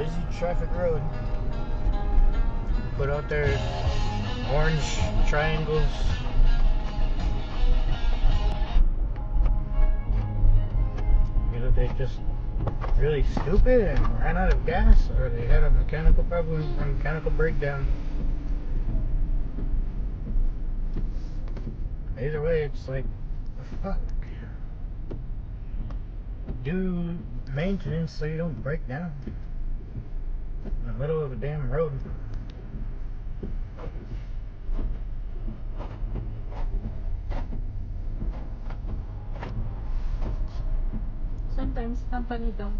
busy traffic road. Put out there orange triangles. Either they just really stupid and ran out of gas, or they had a mechanical problem, a mechanical breakdown. Either way, it's like, fuck. Do maintenance so you don't break down in the middle of a damn road. Sometimes company don't.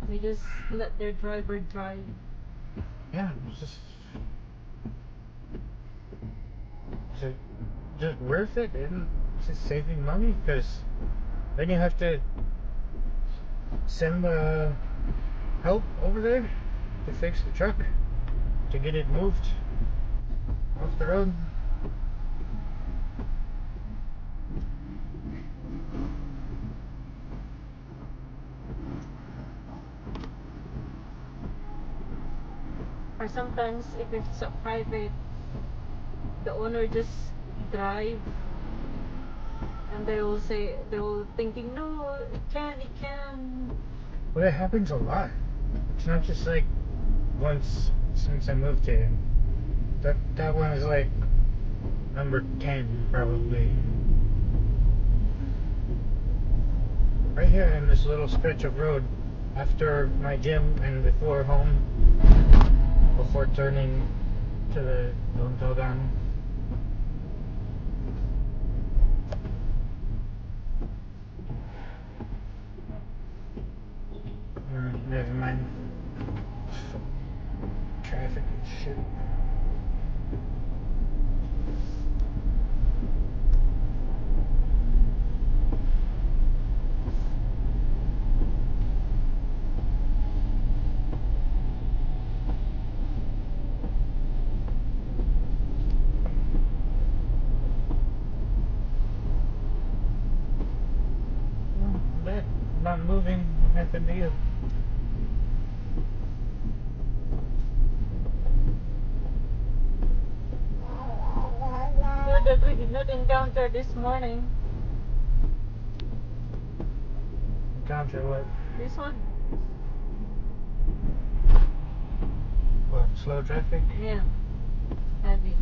They just let their driver drive. Yeah, it's just. Is it just worth it? Isn't it just saving money? Because then you have to send help over there to fix the truck, to get it moved off the road. Or sometimes if it's a private, the owner just drive and they will thinking, no, it can. Well, it happens a lot. It's not just like once since I moved here. That one is like number 10 probably. Right here in this little stretch of road after my gym and before home, before turning to the Dontogan. Never mind. Traffic and shit. That not moving happened to you. Good that we did not encounter this morning. Encounter what? This one? What? Slow traffic? Yeah. Heavy.